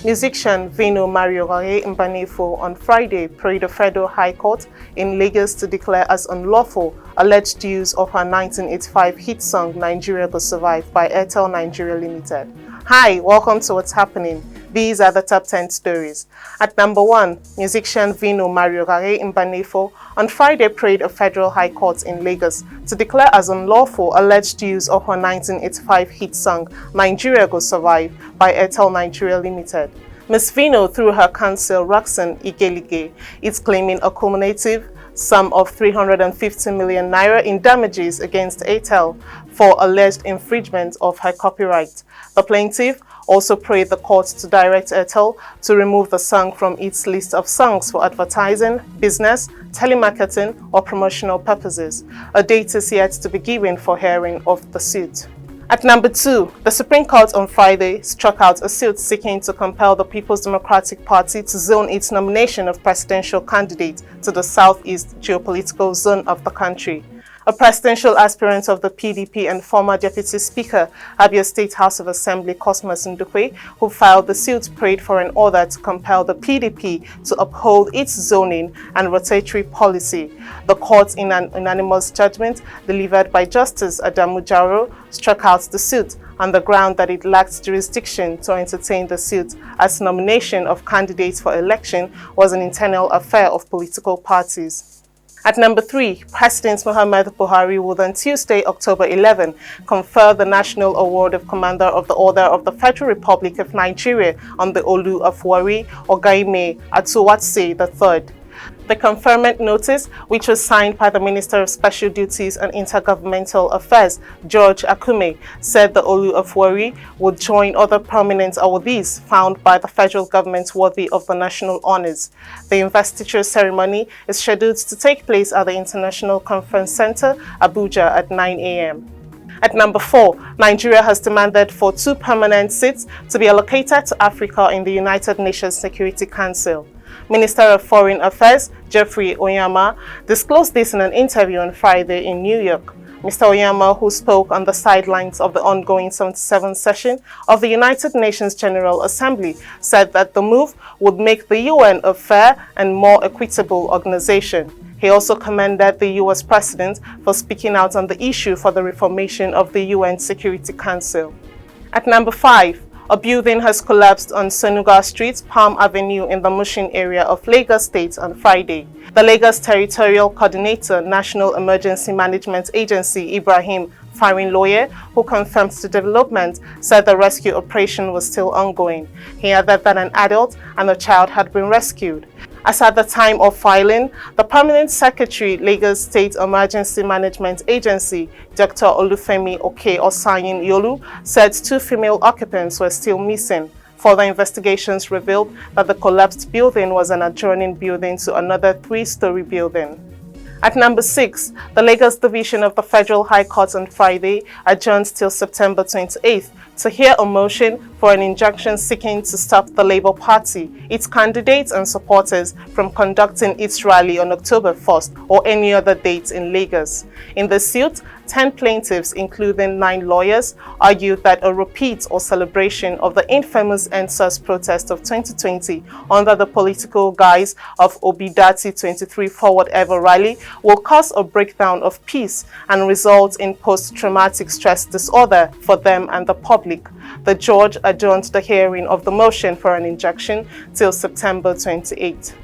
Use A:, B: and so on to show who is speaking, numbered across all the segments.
A: Musician Veno Marioghae-Mbanefo on Friday prayed the Federal High Court in Lagos to declare as unlawful alleged use of her 1985 hit song Nigeria Go Survive by Airtel Nigeria Limited. Hi, welcome to What's Happening. These are the top 10 stories. At number 1, musician Veno Marioghae-Mbanefo on Friday prayed a Federal High Court in Lagos to declare as unlawful alleged use of her 1985 hit song Nigeria Go Survive by Airtel Nigeria Limited. Ms. Veno, through her counsel Roxanne Igelige, is claiming a cumulative sum of 350 million naira in damages against Airtel for alleged infringement of her copyright. The plaintiff also prayed the court to direct Airtel to remove the song from its list of songs for advertising, business, telemarketing, or promotional purposes. A date is yet to be given for hearing of the suit. At number 2, the Supreme Court on Friday struck out a suit seeking to compel the People's Democratic Party to zone its nomination of presidential candidate to the southeast geopolitical zone of the country. A presidential aspirant of the PDP and former Deputy Speaker, Abia State House of Assembly Cosmas Ndukwe, who filed the suit, prayed for an order to compel the PDP to uphold its zoning and rotatory policy. The court, in an unanimous judgment delivered by Justice Adamu Jaro, struck out the suit on the ground that it lacked jurisdiction to entertain the suit, as nomination of candidates for election was an internal affair of political parties. At number 3, President Muhammad Buhari will on Tuesday, October 11, confer the National Award of Commander of the Order of the Federal Republic of Nigeria on the Olu of Warri Ogaime Atuwatse III. The conferment notice, which was signed by the Minister of Special Duties and Intergovernmental Affairs, George Akume, said the Olu of Warri would join other prominent awardees found by the federal government worthy of the national honors. The investiture ceremony is scheduled to take place at the International Conference Center, Abuja, at 9 a.m. At number 4, Nigeria has demanded for 2 permanent seats to be allocated to Africa in the United Nations Security Council. Minister of Foreign Affairs, Jeffrey Onyema, disclosed this in an interview on Friday in New York. Mr. Onyema, who spoke on the sidelines of the ongoing 77th session of the United Nations General Assembly, said that the move would make the UN a fair and more equitable organization. He also commended the US President for speaking out on the issue for the reformation of the UN Security Council. At number 5, a building has collapsed on Senuga Street, Palm Avenue in the Mushin area of Lagos State on Friday. The Lagos Territorial Coordinator, National Emergency Management Agency, Ibrahim Farin-Lawyer, who confirmed the development, said the rescue operation was still ongoing. He added that an adult and a child had been rescued. As at the time of filing, the Permanent Secretary, Lagos State Emergency Management Agency, Dr. Olufemi Oke-Osayin Yolu, said 2 female occupants were still missing. Further investigations revealed that the collapsed building was an adjoining building to another 3-story building. At number 6, the Lagos Division of the Federal High Court on Friday adjourned till September 28th to hear a motion for an injunction seeking to stop the Labour Party, its candidates and supporters from conducting its rally on October 1st or any other date in Lagos. In the suit, 10 plaintiffs, including 9 lawyers, argued that a repeat or celebration of the infamous EndSARS protest of 2020 under the political guise of Obidati 23 Forward Ever rally will cause a breakdown of peace and result in post-traumatic stress disorder for them and the public. The judge adjourned the hearing of the motion for an injunction till September 28.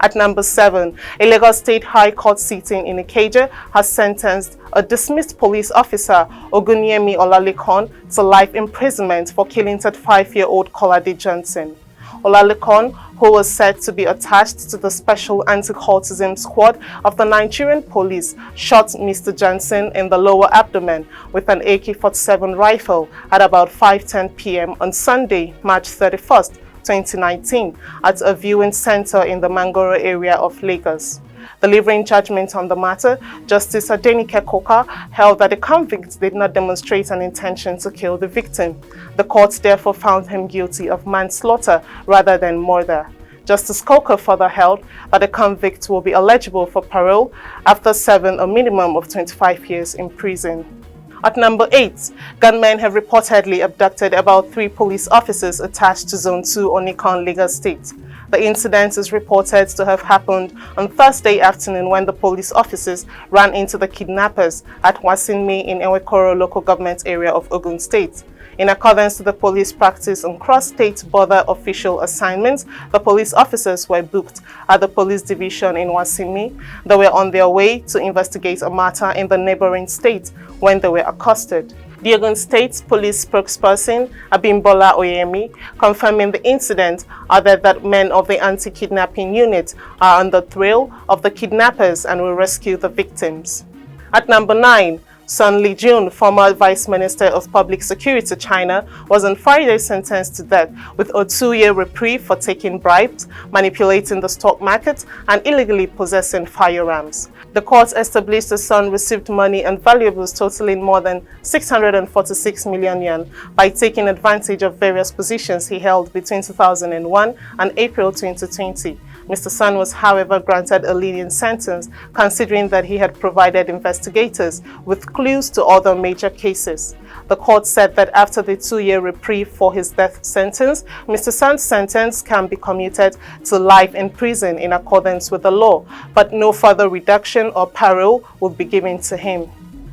A: At number 7, a Lagos State High Court sitting in Ikeja has sentenced a dismissed police officer, Ogunyemi Olalekan, to life imprisonment for killing 35-year-old Kolade Johnson. Olalekan, who was said to be attached to the Special Anti-Cultism Squad of the Nigerian police, shot Mr. Johnson in the lower abdomen with an AK-47 rifle at about 5:10 p.m. on Sunday, March 31st, 2019, at a viewing center in the Mangoro area of Lagos. Delivering judgment on the matter, Justice Adenike Koka held that the convict did not demonstrate an intention to kill the victim. The court therefore found him guilty of manslaughter rather than murder. Justice Koka further held that the convict will be eligible for parole after serving a minimum of 25 years in prison. At number 8, gunmen have reportedly abducted about 3 police officers attached to Zone 2 Onikan, Lagos State. The incident is reported to have happened on Thursday afternoon when the police officers ran into the kidnappers at Wasinmi in Ewekoro local government area of Ogun State. In accordance to the police practice on cross-state border official assignments, the police officers were booked at the police division in Wasinmi. They were on their way to investigate a matter in the neighboring state when they were accosted. The Ogun State Police spokesperson, Abimbola Oyemi, confirming the incident, added that men of the anti-kidnapping unit are on the trail of the kidnappers and will rescue the victims. At number 9, Sun Lijun, former Vice Minister of Public Security China, was on Friday sentenced to death with a 2-year reprieve for taking bribes, manipulating the stock market, and illegally possessing firearms. The court established the Sun received money and valuables totaling more than 646 million yuan by taking advantage of various positions he held between 2001 and April 2020. Mr. Sun was, however, granted a lenient sentence, considering that he had provided investigators with clues to other major cases. The court said that after the 2-year reprieve for his death sentence, Mr. Sun's sentence can be commuted to life in prison in accordance with the law, but no further reduction or parole would be given to him.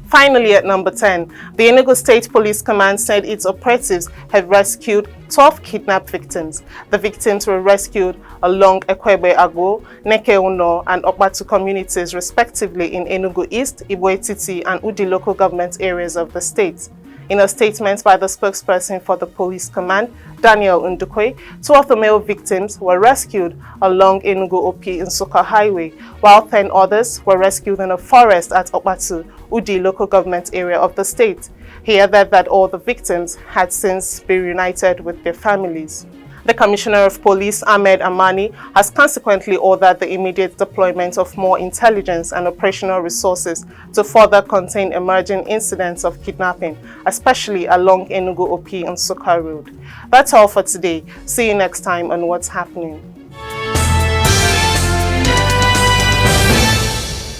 A: Finally, at number 10, the Enugu State Police Command said its operatives have rescued 12 kidnapped victims. The victims were rescued along Ekwebe Agbo, Neke Uno, and Okpatu communities respectively in Enugu East, Igbo Etiti, and Udi local government areas of the state. In a statement by the spokesperson for the police command, Daniel Ndukwe, 2 of the male victims were rescued along Enugu-Opi Nsukka Highway, while 10 others were rescued in a forest at Okpatu, Udi local government area of the state. He added that all the victims had since been reunited with their families. The Commissioner of Police, Ahmed Amani, has consequently ordered the immediate deployment of more intelligence and operational resources to further contain emerging incidents of kidnapping, especially along Enugu-Opi and Nsukka Road. That's all for today. See you next time on What's Happening.